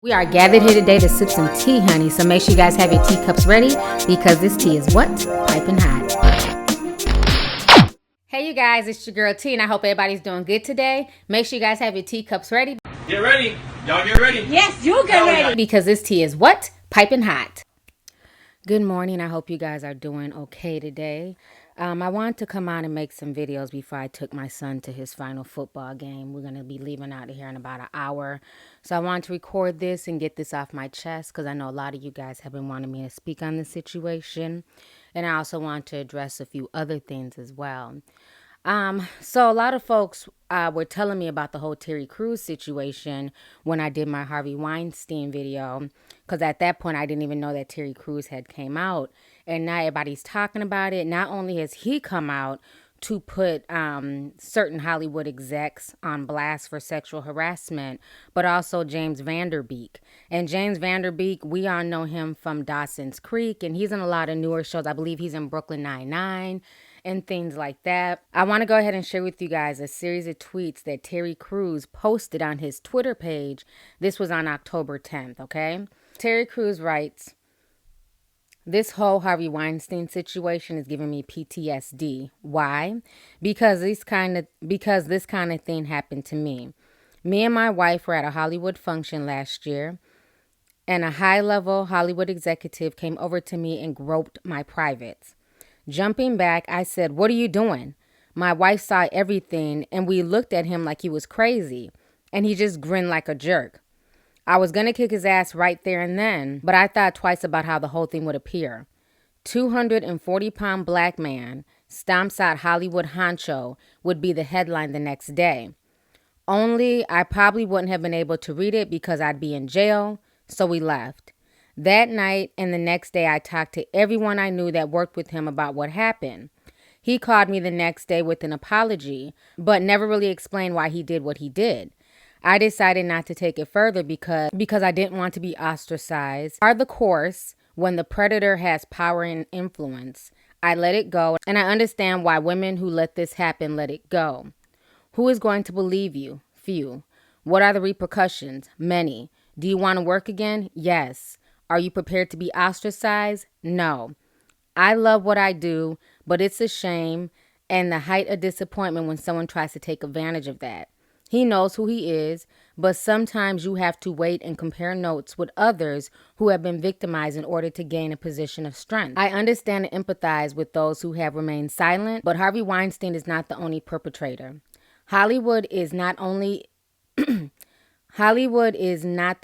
We are gathered here today to sip some tea, honey, so make sure you guys have your teacups ready because this tea is what? Piping hot. Hey, you guys, it's your girl T, and I hope everybody's doing good today. Make sure you guys have your teacups ready. Get ready. Y'all get ready. Yes, you get ready. Because this tea is what? Piping hot. Good morning. I hope you guys are doing okay today. I wanted to come out and make some videos before I took my son to his final football game. We're going to be leaving out of here in about an hour. So I wanted to record this and get this off my chest because I know a lot of you guys have been wanting me to speak on this situation. And I also want to address a few other things as well. So a lot of folks were telling me about the whole Terry Crews situation when I did my Harvey Weinstein video, because at that point I didn't even know that Terry Crews had came out, and now everybody's talking about it. Not only has he come out to put certain Hollywood execs on blast for sexual harassment, but also James Van Der Beek. And James Van Der Beek, we all know him from Dawson's Creek, and he's in a lot of newer shows. I believe he's in Brooklyn Nine-Nine and things like that. I want to go ahead and share with you guys a series of tweets that Terry Crews posted on his Twitter page. This was on October 10th, okay? Terry Crews writes, "This whole Harvey Weinstein situation is giving me PTSD. Why? Because this kind of thing happened to me. Me and my wife were at a Hollywood function last year, and a high-level Hollywood executive came over to me and groped my privates. Jumping back, I said, 'What are you doing?' My wife saw everything, and we looked at him like he was crazy, and he just grinned like a jerk. I was going to kick his ass right there and then, but I thought twice about how the whole thing would appear. 240-pound black man stomps out Hollywood honcho would be the headline the next day. Only I probably wouldn't have been able to read it because I'd be in jail, so we left. That night and the next day, I talked to everyone I knew that worked with him about what happened. He called me the next day with an apology, but never really explained why he did what he did. I decided not to take it further because I didn't want to be ostracized. Par the course, when the predator has power and influence, I let it go, and I understand why women who let this happen let it go. Who is going to believe you? Few. What are the repercussions? Many. Do you want to work again? Yes. Are you prepared to be ostracized? No. I love what I do, but it's a shame and the height of disappointment when someone tries to take advantage of that. He knows who he is, but sometimes you have to wait and compare notes with others who have been victimized in order to gain a position of strength. I understand and empathize with those who have remained silent, but Harvey Weinstein is not the only perpetrator. Hollywood is not the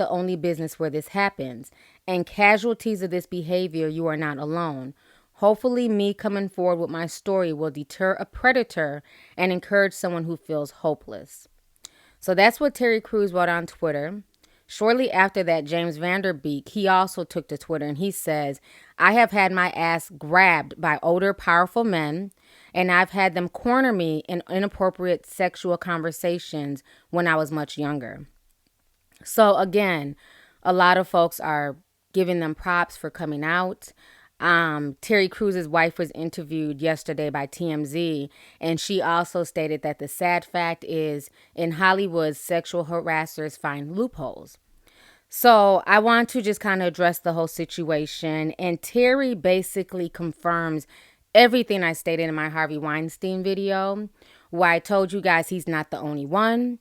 only business where this happens, and casualties of this behavior, you are not alone. Hopefully, me coming forward with my story will deter a predator and encourage someone who feels hopeless." So that's what Terry Crews wrote on Twitter. Shortly after that, James Van Der Beek, he also took to Twitter and he says, "I have had my ass grabbed by older, powerful men, and I've had them corner me in inappropriate sexual conversations when I was much younger." So again, a lot of folks are giving them props for coming out. Terry Crews' wife was interviewed yesterday by TMZ, and she also stated that the sad fact is in Hollywood, sexual harassers find loopholes. So I want to just kind of address the whole situation, and Terry basically confirms everything I stated in my Harvey Weinstein video, where I told you guys he's not the only one.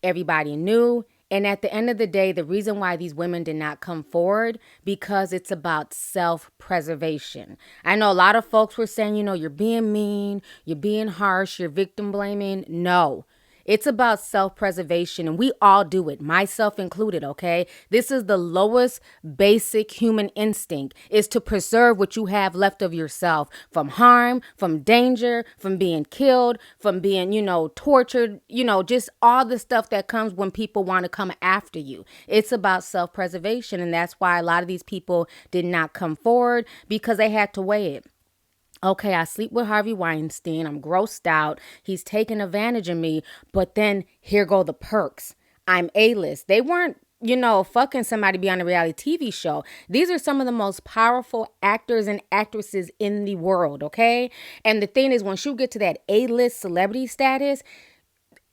Everybody knew. And at the end of the day, the reason why these women did not come forward, because it's about self-preservation. I know a lot of folks were saying, you're being mean, you're being harsh, you're victim blaming. No. It's about self-preservation, and we all do it, myself included, okay? This is the lowest basic human instinct, is to preserve what you have left of yourself from harm, from danger, from being killed, from being, tortured, just all the stuff that comes when people want to come after you. It's about self-preservation, and that's why a lot of these people did not come forward, because they had to weigh it. Okay, I sleep with Harvey Weinstein. I'm grossed out. He's taking advantage of me. But then here go the perks. I'm A-list. They weren't, fucking somebody to be on a reality TV show. These are some of the most powerful actors and actresses in the world, okay? And the thing is, once you get to that A-list celebrity status,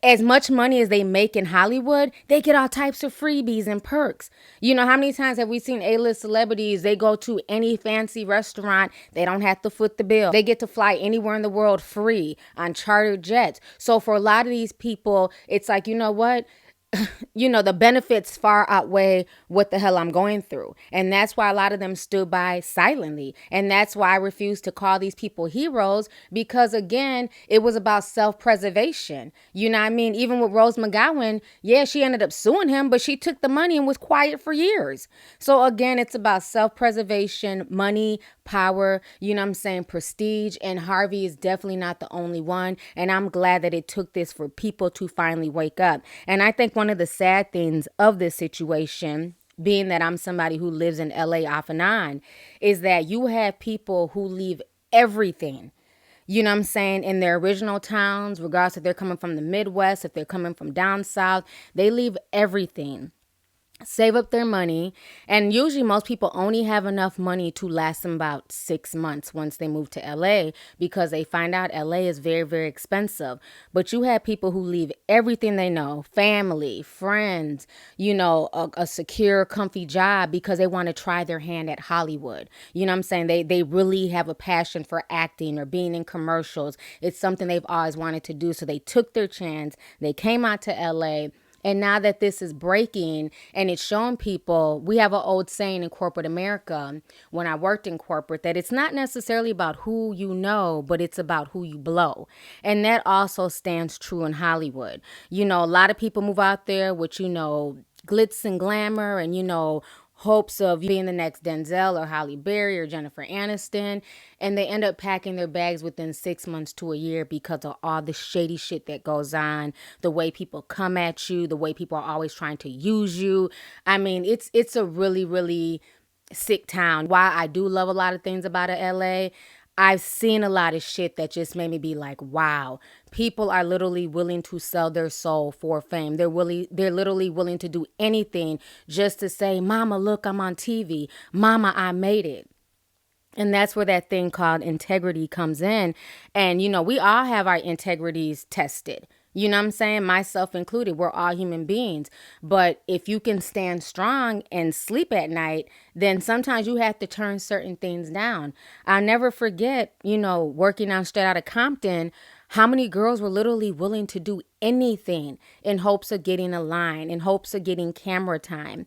as much money as they make in Hollywood, they get all types of freebies and perks. You know, how many times have we seen A-list celebrities? They go to any fancy restaurant. They don't have to foot the bill. They get to fly anywhere in the world free on chartered jets. So for a lot of these people, it's like, you know what? You know, the benefits far outweigh what the hell I'm going through. And that's why a lot of them stood by silently. And that's why I refuse to call these people heroes, because again, it was about self-preservation. You know what I mean? Even with Rose McGowan, yeah, she ended up suing him, but she took the money and was quiet for years. So again, it's about self-preservation, money, power, you know what I'm saying, prestige. And Harvey is definitely not the only one. And I'm glad that it took this for people to finally wake up. And I think one of the sad things of this situation, being that I'm somebody who lives in LA off and on, is that you have people who leave everything, you know what I'm saying, in their original towns, regardless if they're coming from the Midwest, if they're coming from down south, they leave everything, save up their money. And usually most people only have enough money to last them about 6 months once they move to LA, because they find out LA is very, very expensive. But you have people who leave everything they know, family, friends, you know, a secure, comfy job, because they want to try their hand at Hollywood. You know what I'm saying? They really have a passion for acting or being in commercials. It's something they've always wanted to do. So they took their chance. They came out to LA. And now that this is breaking and it's showing people, we have an old saying in corporate America, when I worked in corporate, that it's not necessarily about who you know, but it's about who you blow. And that also stands true in Hollywood. You know, a lot of people move out there with, you know, glitz and glamour and, you know, hopes of being the next Denzel or Halle Berry or Jennifer Aniston, and they end up packing their bags within 6 months to a year because of all the shady shit that goes on, the way people come at you, the way people are always trying to use you. I mean, it's a really, really sick town. While I do love a lot of things about LA, I've seen a lot of shit that just made me be like, wow, people are literally willing to sell their soul for fame. They're literally willing to do anything just to say, mama, look, I'm on TV. Mama, I made it. And that's where that thing called integrity comes in. And, you know, we all have our integrities tested. You know what I'm saying? Myself included. We're all human beings. But if you can stand strong and sleep at night, then sometimes you have to turn certain things down. I'll never forget, you know, working on Straight Outta Compton, how many girls were literally willing to do anything in hopes of getting a line, in hopes of getting camera time.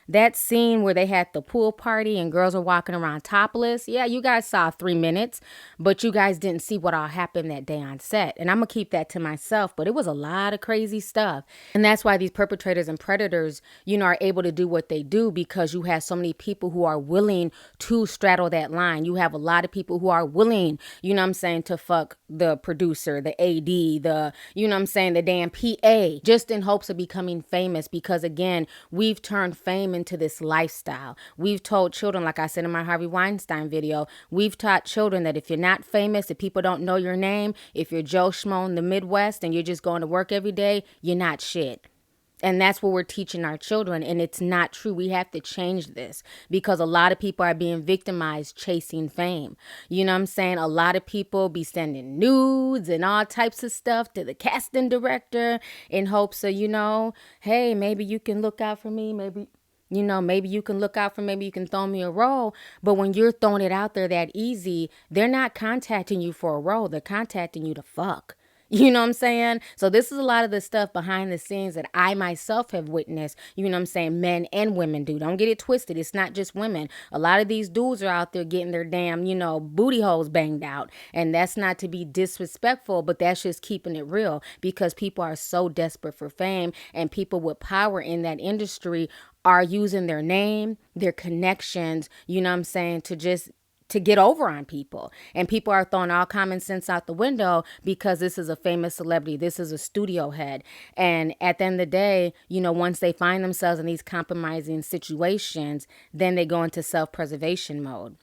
That scene where they had the pool party and girls were walking around topless. Yeah, you guys saw 3 minutes, but you guys didn't see what all happened that day on set. And I'm going to keep that to myself, but it was a lot of crazy stuff. And that's why these perpetrators and predators, you know, are able to do what they do, because you have so many people who are willing to straddle that line. You have a lot of people who are willing, you know what I'm saying, to fuck the producer, the AD, the, you know what I'm saying, the damn PA, just in hopes of becoming famous. Because again, we've turned fame into this lifestyle. We've told children, like I said in my Harvey Weinstein video, we've taught children that if you're not famous, if people don't know your name, if you're Joe Schmo in the Midwest and you're just going to work every day, you're not shit. And that's what we're teaching our children. And it's not true. We have to change this, because a lot of people are being victimized chasing fame. You know what I'm saying? A lot of people be sending nudes and all types of stuff to the casting director in hopes of, you know, hey, maybe you can look out for me. Maybe, you know, maybe you can look out for, maybe you can throw me a role. But when you're throwing it out there that easy, they're not contacting you for a role. They're contacting you to fuck. You know what I'm saying? So this is a lot of the stuff behind the scenes that I myself have witnessed, you know what I'm saying, men and women do. Don't get it twisted. It's not just women. A lot of these dudes are out there getting their damn, you know, booty holes banged out. And that's not to be disrespectful, but that's just keeping it real, because people are so desperate for fame, and people with power in that industry are using their name, their connections, you know what I'm saying, to get over on people. And people are throwing all common sense out the window because this is a famous celebrity. This is a studio head. And at the end of the day, you know, once they find themselves in these compromising situations, then they go into self-preservation mode.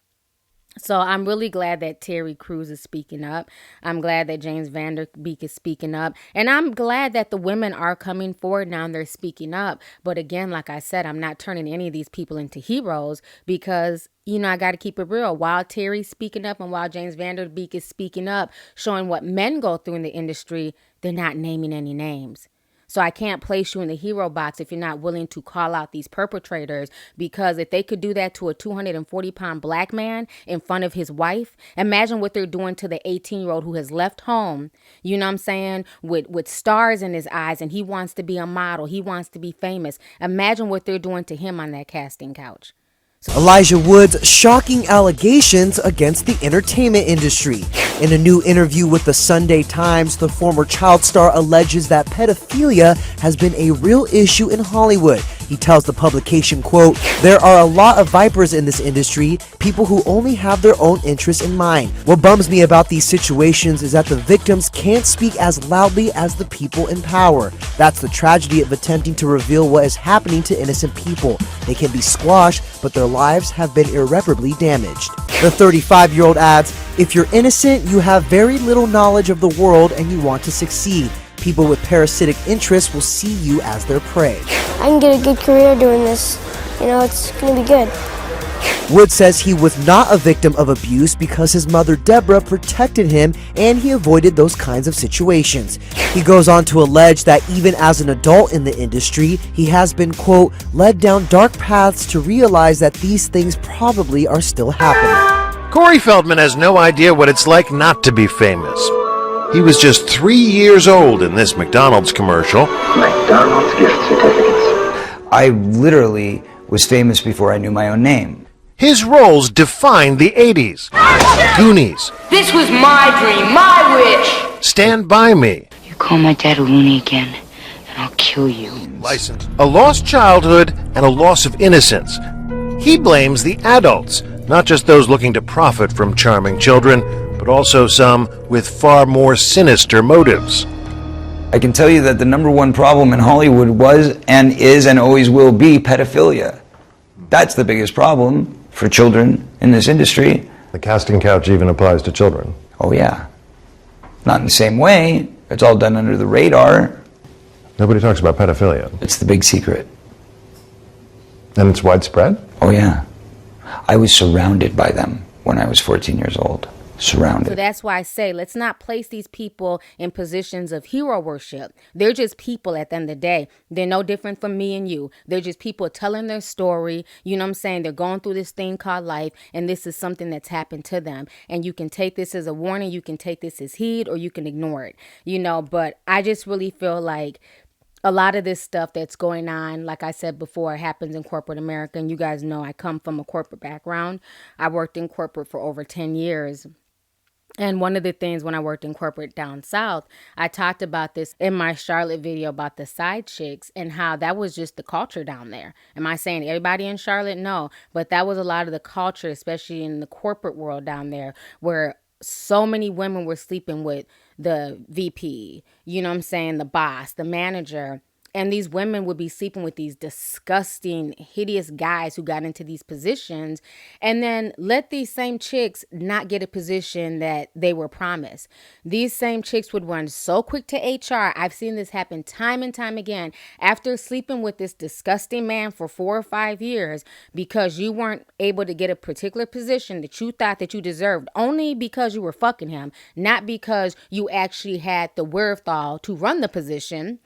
So I'm really glad that Terry Crews is speaking up. I'm glad that James Van Der Beek is speaking up. And I'm glad that the women are coming forward now and they're speaking up. But again, like I said, I'm not turning any of these people into heroes, because, you know, I got to keep it real. While Terry's speaking up and while James Van Der Beek is speaking up, showing what men go through in the industry, they're not naming any names. So I can't place you in the hero box if you're not willing to call out these perpetrators, because if they could do that to a 240-pound black man in front of his wife, imagine what they're doing to the 18-year-old who has left home, you know what I'm saying, with stars in his eyes, and he wants to be a model. He wants to be famous. Imagine what they're doing to him on that casting couch. Elijah Wood's shocking allegations against the entertainment industry. In a new interview with the Sunday Times, the former child star alleges that pedophilia has been a real issue in Hollywood. He tells the publication, quote, "There are a lot of vipers in this industry, people who only have their own interests in mind. What bums me about these situations is that the victims can't speak as loudly as the people in power. That's the tragedy of attempting to reveal what is happening to innocent people. They can be squashed, but their lives have been irreparably damaged." The 35-year-old adds, "If you're innocent, you have very little knowledge of the world and you want to succeed. People with parasitic interests will see you as their prey." I can get a good career doing this. You know, it's going to be good. Wood says he was not a victim of abuse because his mother Deborah protected him and he avoided those kinds of situations. He goes on to allege that even as an adult in the industry, he has been, quote, "led down dark paths to realize that these things probably are still happening." Corey Feldman has no idea what it's like not to be famous. He was just 3 years old in this McDonald's commercial. McDonald's gift certificates. I literally was famous before I knew my own name. His roles defined the 80s. Goonies. This was my dream, my wish. Stand By Me. You call my dad a loony again, and I'll kill you. Licensed. A lost childhood and a loss of innocence. He blames the adults, not just those looking to profit from charming children, but also some with far more sinister motives. I can tell you that the number one problem in Hollywood was and is and always will be pedophilia. That's the biggest problem for children in this industry. The casting couch even applies to children. Oh yeah. Not in the same way. It's all done under the radar. Nobody talks about pedophilia. It's the big secret. And it's widespread? Oh yeah. I was surrounded by them when I was 14 years old. Surrounded. So that's why I say, let's not place these people in positions of hero worship. They're just people at the end of the day. They're no different from me and you. They're just people telling their story. You know what I'm saying? They're going through this thing called life, and this is something that's happened to them. And you can take this as a warning. You can take this as heed, or you can ignore it. You know, but I just really feel like a lot of this stuff that's going on, like I said before, happens in corporate America. And you guys know I come from a corporate background. I worked in corporate for over 10 years. And one of the things when I worked in corporate down south, I talked about this in my Charlotte video about the side chicks and how that was just the culture down there. Am I saying everybody in Charlotte? No, but that was a lot of the culture, especially in the corporate world down there, where so many women were sleeping with the VP, you know what I'm saying, the boss, the manager. And these women would be sleeping with these disgusting, hideous guys who got into these positions, and then let these same chicks not get a position that they were promised. These same chicks would run so quick to HR. I've seen this happen time and time again. After sleeping with this disgusting man for 4 or 5 years, because you weren't able to get a particular position that you thought that you deserved, only because you were fucking him, not because you actually had the wherewithal to run the position.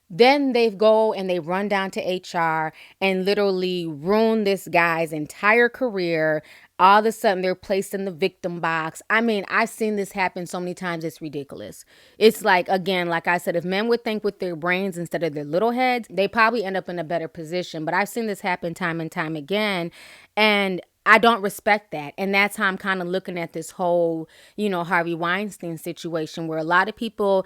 Then they go and they run down to HR and literally ruin this guy's entire career. All of a sudden, they're placed in the victim box. I mean, I've seen this happen so many times, it's ridiculous. It's like, again, like I said, if men would think with their brains instead of their little heads, they probably end up in a better position. But I've seen this happen time and time again. And I don't respect that. And that's how I'm kind of looking at this whole, Harvey Weinstein situation, where a lot of people,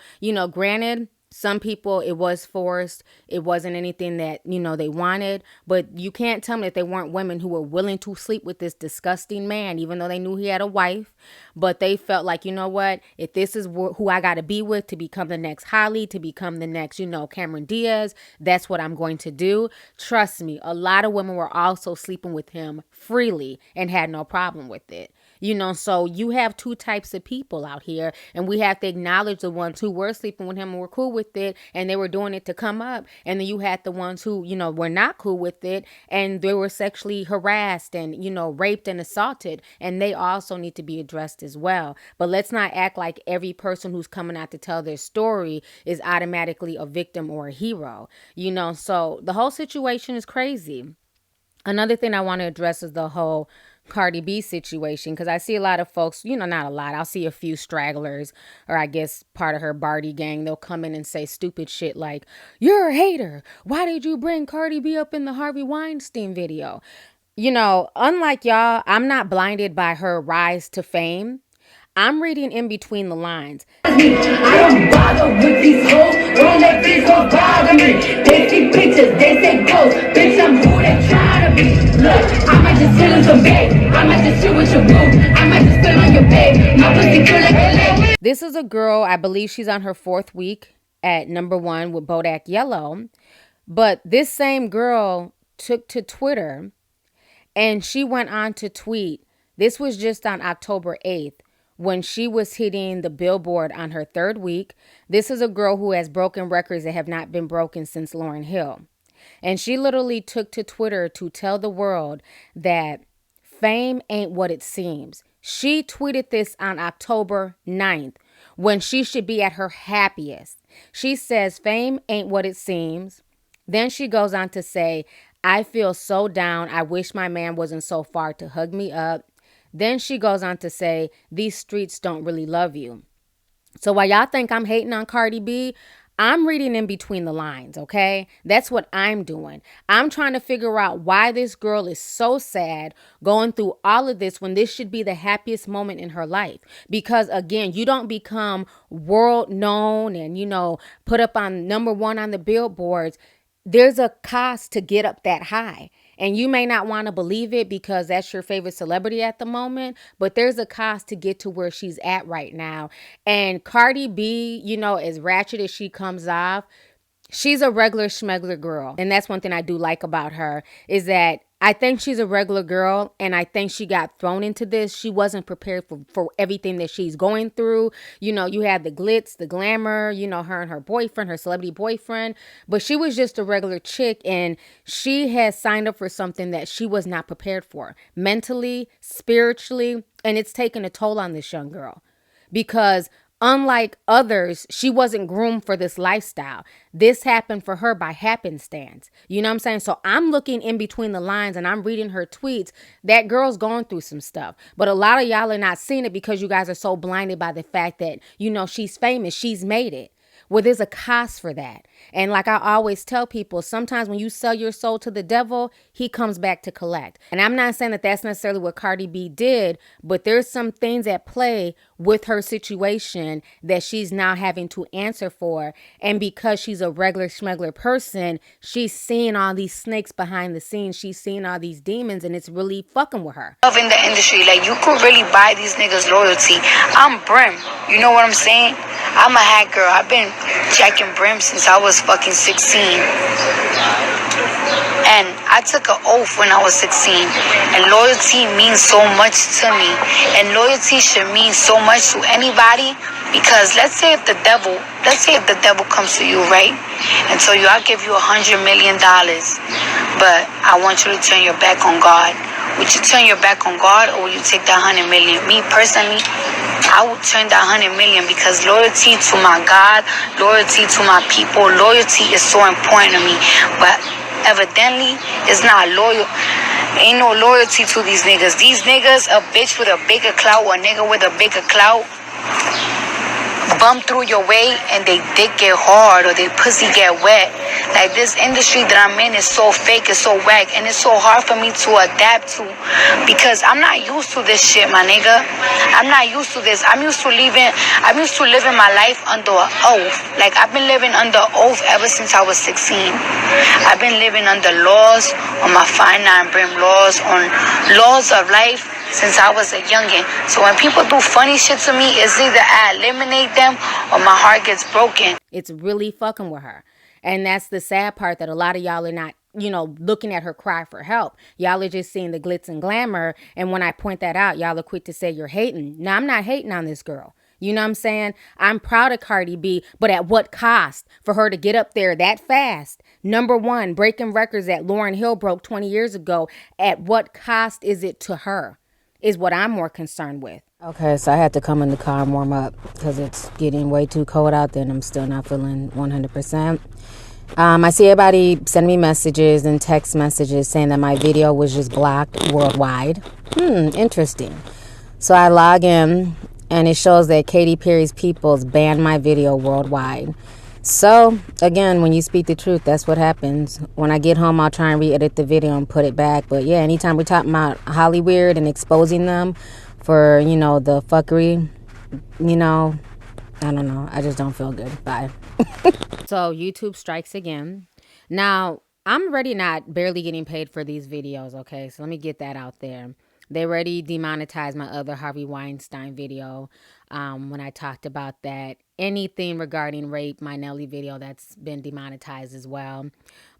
granted, some people, it was forced. It wasn't anything that, they wanted. But you can't tell me that they weren't women who were willing to sleep with this disgusting man, even though they knew he had a wife. But they felt like, you know what? If this is who I got to be with to become the next Holly, to become the next, Cameron Diaz, that's what I'm going to do. Trust me, a lot of women were also sleeping with him freely and had no problem with it. You know, so you have two types of people out here, and we have to acknowledge the ones who were sleeping with him and were cool with it, and they were doing it to come up. And then you had the ones who, you know, were not cool with it, and they were sexually harassed and, you know, raped and assaulted, and they also need to be addressed as well. But let's not act like every person who's coming out to tell their story is automatically a victim or a hero, you know. So the whole situation is crazy. Another thing I want to address is the whole Cardi B situation, because I see a lot of folks, you know, not a lot, I'll see a few stragglers, or I guess part of her Barty gang. They'll come in and say stupid shit like, you're a hater. Why did you bring Cardi B up in the Harvey Weinstein video? You know, unlike y'all, I'm not blinded by her rise to fame. I'm reading in between the lines. I don't bother with these hoes. Don't let these hoes bother me. They see pictures, they say ghost. Bitch, I'm who they try to be. Look, I might just chill in some bed. I might just chill with your boo. I might just spill on your bed. My pussy feel like a leg. This is a girl, I believe she's on her 4th week at #1 with Bodak Yellow. But this same girl took to Twitter and she went on to tweet. This was just on October 8th. When she was hitting the Billboard on her 3rd week. This is a girl who has broken records that have not been broken since Lauryn Hill. And she literally took to Twitter to tell the world that fame ain't what it seems. She tweeted this on October 9th when she should be at her happiest. She says, fame ain't what it seems. Then she goes on to say, I feel so down. I wish my man wasn't so far to hug me up. Then she goes on to say, these streets don't really love you. So while y'all think I'm hating on Cardi B, I'm reading in between the lines, okay? That's what I'm doing. I'm trying to figure out why this girl is so sad going through all of this when this should be the happiest moment in her life. Because again, you don't become world known and, you know, put up on #1 on the billboards. There's a cost to get up that high. And you may not want to believe it because that's your favorite celebrity at the moment, but there's a cost to get to where she's at right now. And Cardi B, you know, as ratchet as she comes off, she's a regular schmegler girl. And that's one thing I do like about her is that I think she's a regular girl, and I think she got thrown into this. She wasn't prepared for everything that she's going through. You know, you had the glitz, the glamour, you know, her and her boyfriend, her celebrity boyfriend, but she was just a regular chick, and she has signed up for something that she was not prepared for, mentally, spiritually, and it's taken a toll on this young girl because unlike others, she wasn't groomed for this lifestyle. This happened for her by happenstance. You know what I'm saying? So I'm looking in between the lines and I'm reading her tweets. That girl's going through some stuff. But a lot of y'all are not seeing it because you guys are so blinded by the fact that, you know, she's famous. She's made it. Well, there's a cost for that. And like I always tell people, sometimes when you sell your soul to the devil, he comes back to collect. And I'm not saying that that's necessarily what Cardi B did, but there's some things at play with her situation that she's now having to answer for. And because she's a regular schmegler person, she's seeing all these snakes behind the scenes. She's seeing all these demons, and it's really fucking with her. In the industry, like, you could really buy these niggas loyalty. I'm Brim. You know what I'm saying? I'm a hat girl. I've been jacking Brim since I was fucking 16. And I took an oath when I was 16. And loyalty means so much to me. And loyalty should mean so much to anybody. Because let's say if the devil comes to you, right? And so I'll give you $100 million. But I want you to turn your back on God. Would you turn your back on God, or will you take that $100 million? Me personally, I would turn that $100 million because loyalty to my God, loyalty to my people, loyalty is so important to me. But evidently, it's not loyal. Ain't no loyalty to these niggas. These niggas, a bitch with a bigger clout, or a nigga with a bigger clout, bump through your way and they dick get hard or they pussy get wet. Like, this industry that I'm in is so fake, it's so whack, and it's so hard for me to adapt to because I'm not used to this shit, my nigga. I'm not used to this. I'm used to living my life under an oath. Like, I've been living under oath ever since I was 16. I've been living under laws, on my 5'9" Brim laws, on laws of life since I was a youngin'. So when people do funny shit to me, it's either I eliminate them or my heart gets broken. It's really fucking with her. And that's the sad part, that a lot of y'all are not looking at her cry for help. Y'all are just seeing the glitz and glamour. And when I point that out, y'all are quick to say you're hating. Now, I'm not hating on this girl. You know what I'm saying? I'm proud of Cardi B, but at what cost for her to get up there that fast? Number one, breaking records that Lauryn Hill broke 20 years ago. At what cost is it to her? Is what I'm more concerned with. Okay, so I had to come in the car and warm up because it's getting way too cold out there and I'm still not feeling 100%. I see everybody sending me messages and text messages saying that my video was just blocked worldwide. Interesting. So I log in and it shows that Katy Perry's peoples banned my video worldwide. So, again, when you speak the truth, that's what happens. When I get home, I'll try and re-edit the video and put it back. But yeah, anytime we're talking about Hollywood and exposing them for, the fuckery, I don't know. I just don't feel good. Bye. So YouTube strikes again. Now, I'm already barely getting paid for these videos, okay? So let me get that out there. They already demonetized my other Harvey Weinstein video when I talked about that. Anything regarding rape, my Nelly video, that's been demonetized as well.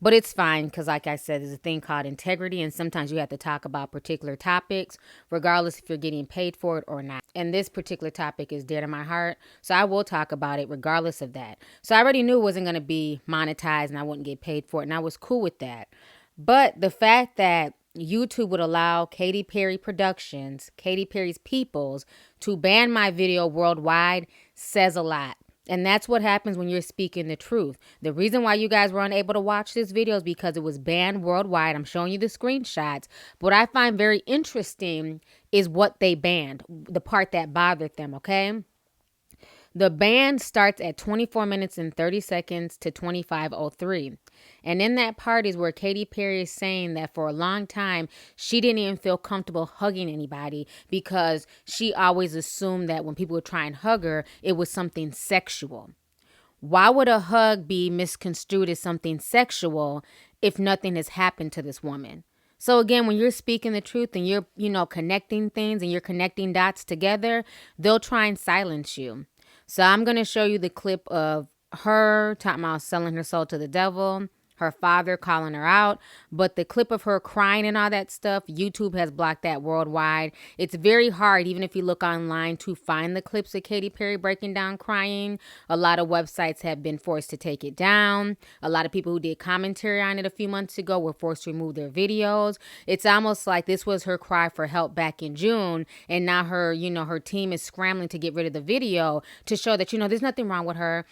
But it's fine because, like I said, there's a thing called integrity, and sometimes you have to talk about particular topics, regardless if you're getting paid for it or not. And this particular topic is dear to my heart, so I will talk about it regardless of that. So I already knew it wasn't going to be monetized and I wouldn't get paid for it, and I was cool with that. But the fact that YouTube would allow Katy Perry Productions, Katy Perry's peoples, to ban my video worldwide says a lot. And that's what happens when you're speaking the truth. The reason why you guys were unable to watch this video is because it was banned worldwide. I'm showing you the screenshots. What I find very interesting is what they banned, the part that bothered them, okay? The ban starts at 24 minutes and 30 seconds to 25:03. And in that part is where Katy Perry is saying that for a long time, she didn't even feel comfortable hugging anybody because she always assumed that when people would try and hug her, it was something sexual. Why would a hug be misconstrued as something sexual if nothing has happened to this woman? So again, when you're speaking the truth and you're, connecting things and you're connecting dots together, they'll try and silence you. So I'm going to show you the clip of her talking about selling her soul to the devil, her father calling her out. But the clip of her crying and all that stuff, YouTube has blocked that worldwide. It's very hard, even if you look online, to find the clips of Katy Perry breaking down crying. A lot of websites have been forced to take it down. A lot of people who did commentary on it a few months ago were forced to remove their videos. It's almost like this was her cry for help back in June. And now her, her team is scrambling to get rid of the video to show that, there's nothing wrong with her.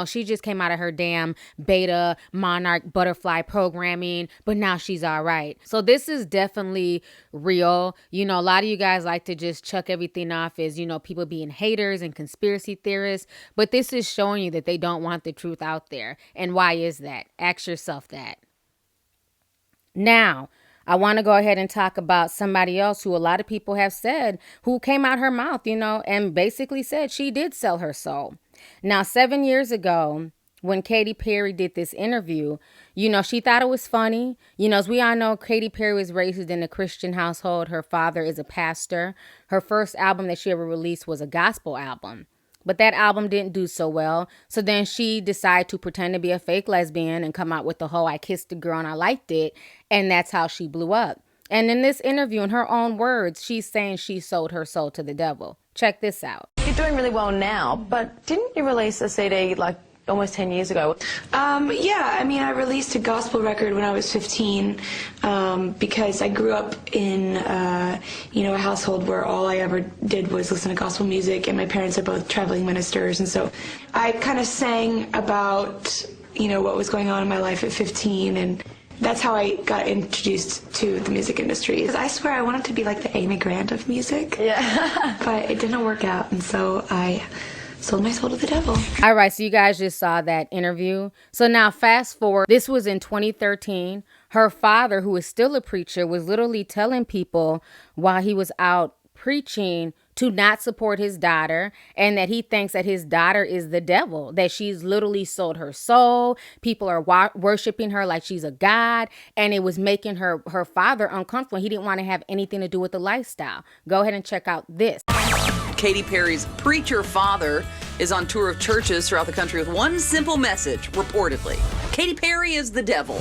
She just came out of her damn beta monarch butterfly programming, but now she's all right. So this is definitely real. A lot of you guys like to just chuck everything off as, people being haters and conspiracy theorists, but this is showing you that they don't want the truth out there. And why is that? Ask yourself that. Now, I want to go ahead and talk about somebody else who a lot of people have said, who came out her mouth, and basically said she did sell her soul. Now, 7 years ago, when Katy Perry did this interview, she thought it was funny. As we all know, Katy Perry was raised in a Christian household. Her father is a pastor. Her first album that she ever released was a gospel album. But that album didn't do so well. So then she decided to pretend to be a fake lesbian and come out with the whole I kissed a girl and I liked it. And that's how she blew up. And in this interview, in her own words, she's saying she sold her soul to the devil. Check this out. You're doing really well now, but didn't you release a CD almost 10 years ago? Yeah, I released a gospel record when I was 15 because I grew up in, a household where all I ever did was listen to gospel music, and my parents are both traveling ministers, and so I kind of sang about, what was going on in my life at 15, and that's how I got introduced to the music industry. I swear I wanted to be like the Amy Grant of music, but it didn't work out, and so I sold my soul to the devil. All right, so you guys just saw that interview. So now fast forward, this was in 2013. Her father, who is still a preacher, was literally telling people while he was out preaching to not support his daughter, and that he thinks that his daughter is the devil, that she's literally sold her soul. People are worshiping her like she's a god, and it was making her father uncomfortable. He didn't want to have anything to do with the lifestyle. Go ahead and check out this. Katy Perry's preacher father is on tour of churches throughout the country with one simple message, reportedly. Katy Perry is the devil.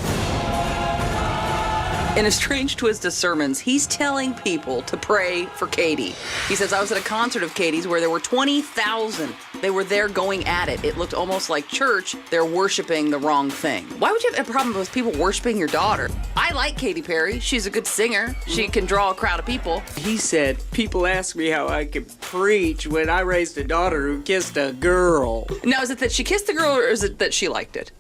In a strange twist of sermons, he's telling people to pray for Katy. He says, I was at a concert of Katy's where there were 20,000. They were there going at it. It looked almost like church. They're worshiping the wrong thing. Why would you have a problem with people worshiping your daughter? I like Katy Perry. She's a good singer. She can draw a crowd of people. He said, people ask me how I can preach when I raised a daughter who kissed a girl. Now, is it that she kissed the girl or is it that she liked it?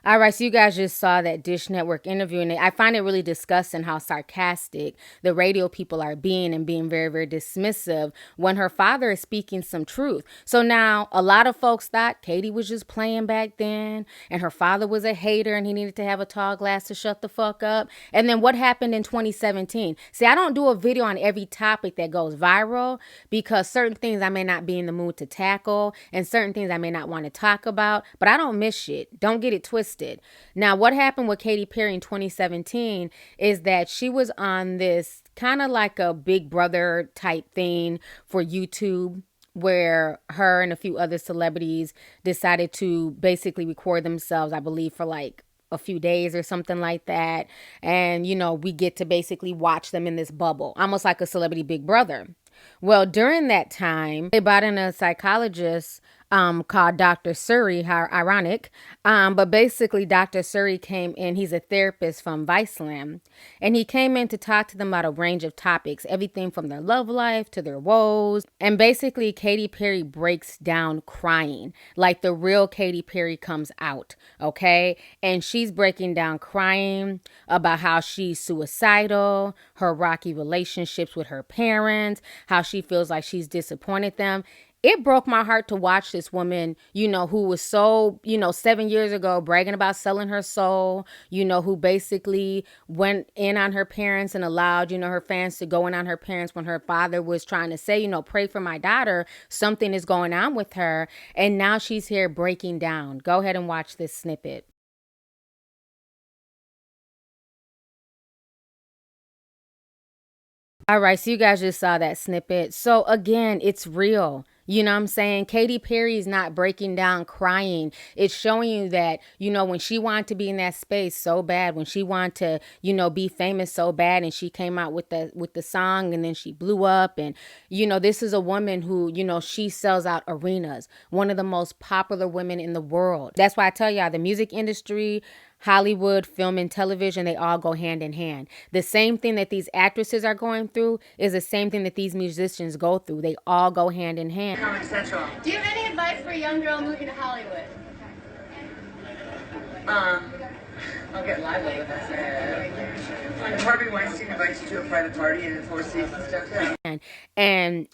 All right, so you guys just saw that Dish Network interview, and I find it really disgusting how sarcastic the radio people are being and being very, very dismissive when her father is speaking some truth. So now a lot of folks thought Katy was just playing back then and her father was a hater and he needed to have a tall glass to shut the fuck up. And then what happened in 2017? See, I don't do a video on every topic that goes viral because certain things I may not be in the mood to tackle and certain things I may not want to talk about, but I don't miss shit. Don't get it twisted. Now, what happened with Katy Perry in 2017 is that she was on this kind of like a Big Brother type thing for YouTube, where her and a few other celebrities decided to basically record themselves, I believe, for like a few days or something like that. And, you know, we get to basically watch them in this bubble, almost like a celebrity Big Brother. Well, during that time, they brought in a psychologist called Dr. Suri. How ironic. But basically, Dr. Suri came in. He's a therapist from Viceland. And he came in to talk to them about a range of topics, everything from their love life to their woes. And basically, Katy Perry breaks down crying. Like the real Katy Perry comes out, okay? And she's breaking down crying about how she's suicidal, her rocky relationships with her parents, how she feels like she's disappointed them. It broke my heart to watch this woman, you know, who was so, 7 years ago bragging about selling her soul, who basically went in on her parents and allowed, her fans to go in on her parents when her father was trying to say, pray for my daughter. Something is going on with her. And now she's here breaking down. Go ahead and watch this snippet. All right, so you guys just saw that snippet. So again, it's real. You know what I'm saying? Katy Perry is not breaking down crying. It's showing you that, when she wanted to be in that space so bad, when she wanted to, be famous so bad, and she came out with the song and then she blew up. And, this is a woman who, she sells out arenas, one of the most popular women in the world. That's why I tell y'all the music industry, Hollywood, film, and television, they all go hand in hand. The same thing that these actresses are going through is the same thing that these musicians go through. They all go hand in hand. Do you have any advice for a young girl moving to Hollywood? I'll get lively with us. When Harvey Weinstein invites you to a private party and 4 seasons stuff. And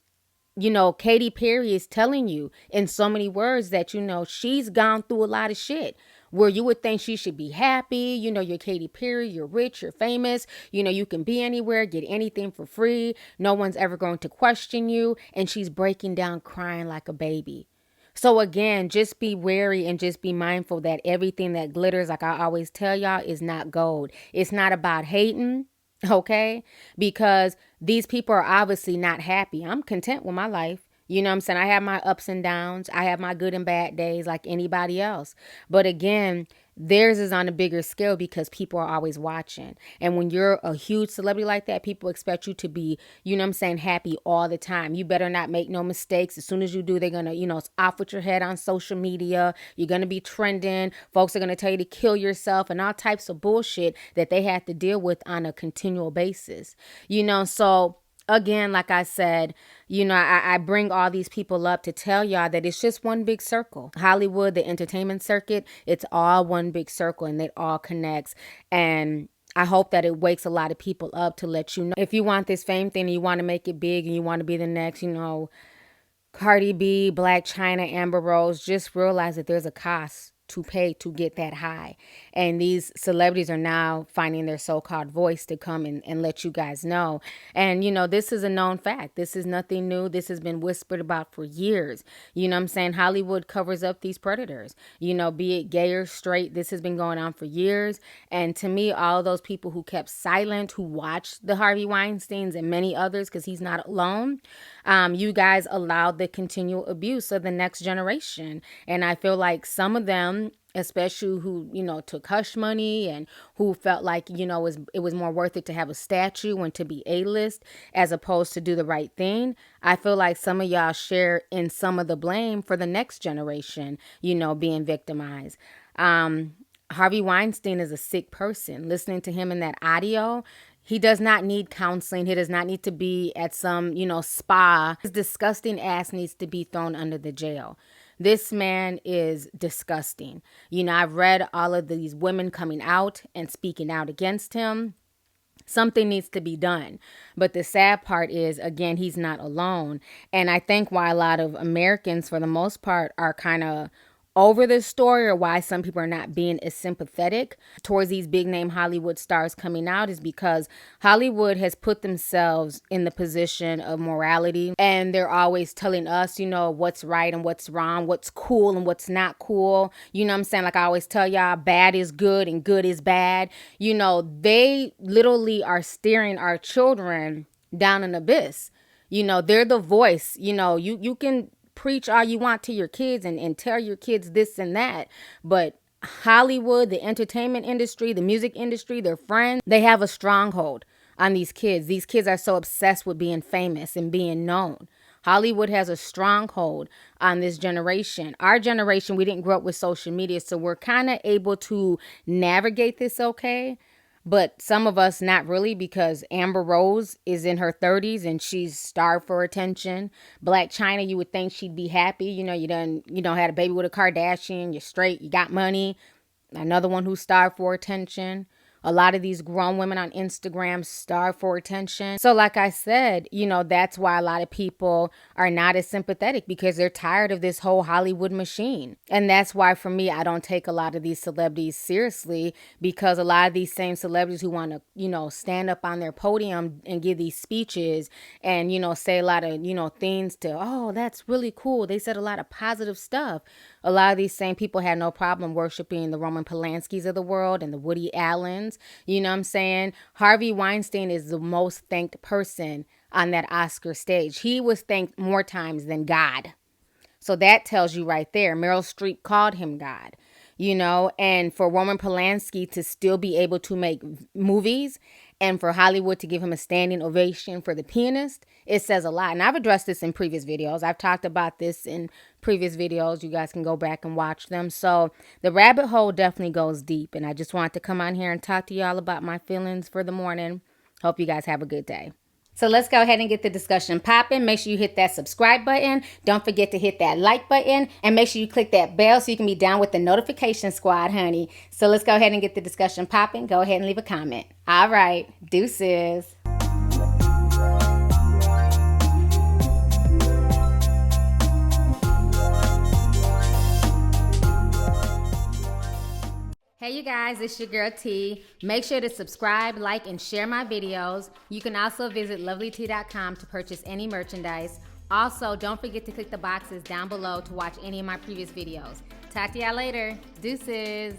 Katy Perry is telling you in so many words that, she's gone through a lot of shit where you would think she should be happy. You're Katy Perry, you're rich, you're famous. You can be anywhere, get anything for free. No one's ever going to question you. And she's breaking down crying like a baby. So again, just be wary and just be mindful that everything that glitters, like I always tell y'all, is not gold. It's not about hating. Okay, because these people are obviously not happy. I'm content with my life. You know what I'm saying? I have my ups and downs. I have my good and bad days like anybody else. But again, theirs is on a bigger scale because people are always watching. And when you're a huge celebrity like that, people expect you to be, happy all the time. You better not make no mistakes. As soon as you do, they're going to, off with your head on social media. You're going to be trending. Folks are going to tell you to kill yourself and all types of bullshit that they have to deal with on a continual basis. So again, like I said, I bring all these people up to tell y'all that it's just one big circle. Hollywood, the entertainment circuit, it's all one big circle and it all connects. And I hope that it wakes a lot of people up to let you know if you want this fame thing and you want to make it big and you want to be the next, Cardi B, Black China, Amber Rose, just realize that there's a cost to pay to get that high. And these celebrities are now finding their so-called voice to come and let you guys know. And, this is a known fact. This is nothing new. This has been whispered about for years. You know what I'm saying? Hollywood covers up these predators, be it gay or straight. This has been going on for years. And to me, all those people who kept silent, who watched the Harvey Weinsteins and many others, because he's not alone, you guys allowed the continual abuse of the next generation. And I feel like some of them especially who, took hush money and who felt like, it was more worth it to have a statue and to be A-list as opposed to do the right thing. I feel like some of y'all share in some of the blame for the next generation, being victimized. Harvey Weinstein is a sick person. Listening to him in that audio, he does not need counseling. He does not need to be at some, spa. His disgusting ass needs to be thrown under the jail. This man is disgusting. I've read all of these women coming out and speaking out against him. Something needs to be done. But the sad part is, again, he's not alone. And I think why a lot of Americans, for the most part, are kind of over this story, or why some people are not being as sympathetic towards these big name Hollywood stars coming out, is because Hollywood has put themselves in the position of morality, and they're always telling us, what's right and what's wrong, what's cool and what's not cool. You know what I'm saying? Like I always tell y'all, bad is good and good is bad. They literally are steering our children down an abyss. They're the voice. You can preach all you want to your kids and tell your kids this and that, but Hollywood, the entertainment industry, the music industry, their friends, they have a stronghold on these kids. These kids are so obsessed with being famous and being known. Hollywood has a stronghold on this generation. Our generation, we didn't grow up with social media, so we're kind of able to navigate this okay. But some of us not really, because Amber Rose is in her 30s and she's starved for attention. Black China, you would think she'd be happy. You had a baby with a Kardashian, you're straight, you got money. Another one who's starved for attention. A lot of these grown women on Instagram starve for attention. So like I said, that's why a lot of people are not as sympathetic, because they're tired of this whole Hollywood machine. And that's why for me, I don't take a lot of these celebrities seriously, because a lot of these same celebrities who want to, stand up on their podium and give these speeches and, say a lot of, things to, oh, that's really cool. They said a lot of positive stuff. A lot of these same people had no problem worshiping the Roman Polanskis of the world and the Woody Allens. You know what I'm saying? Harvey Weinstein is the most thanked person on that Oscar stage. He was thanked more times than God. So that tells you right there. Meryl Streep called him God. And for Roman Polanski to still be able to make movies and for Hollywood to give him a standing ovation for The Pianist, it says a lot. And I've addressed this in previous videos. I've talked about this in previous videos. You guys can go back and watch them. So the rabbit hole definitely goes deep. And I just wanted to come on here and talk to y'all about my feelings for the morning. Hope you guys have a good day. So let's go ahead and get the discussion popping. Make sure you hit that subscribe button. Don't forget to hit that like button. And make sure you click that bell so you can be down with the notification squad, honey. So let's go ahead and get the discussion popping. Go ahead and leave a comment. All right. Deuces. Hey you guys, it's your girl T. Make sure to subscribe, like, and share my videos. You can also visit Lovelyti.com to purchase any merchandise. Also, don't forget to click the boxes down below to watch any of my previous videos. Talk to y'all later. Deuces.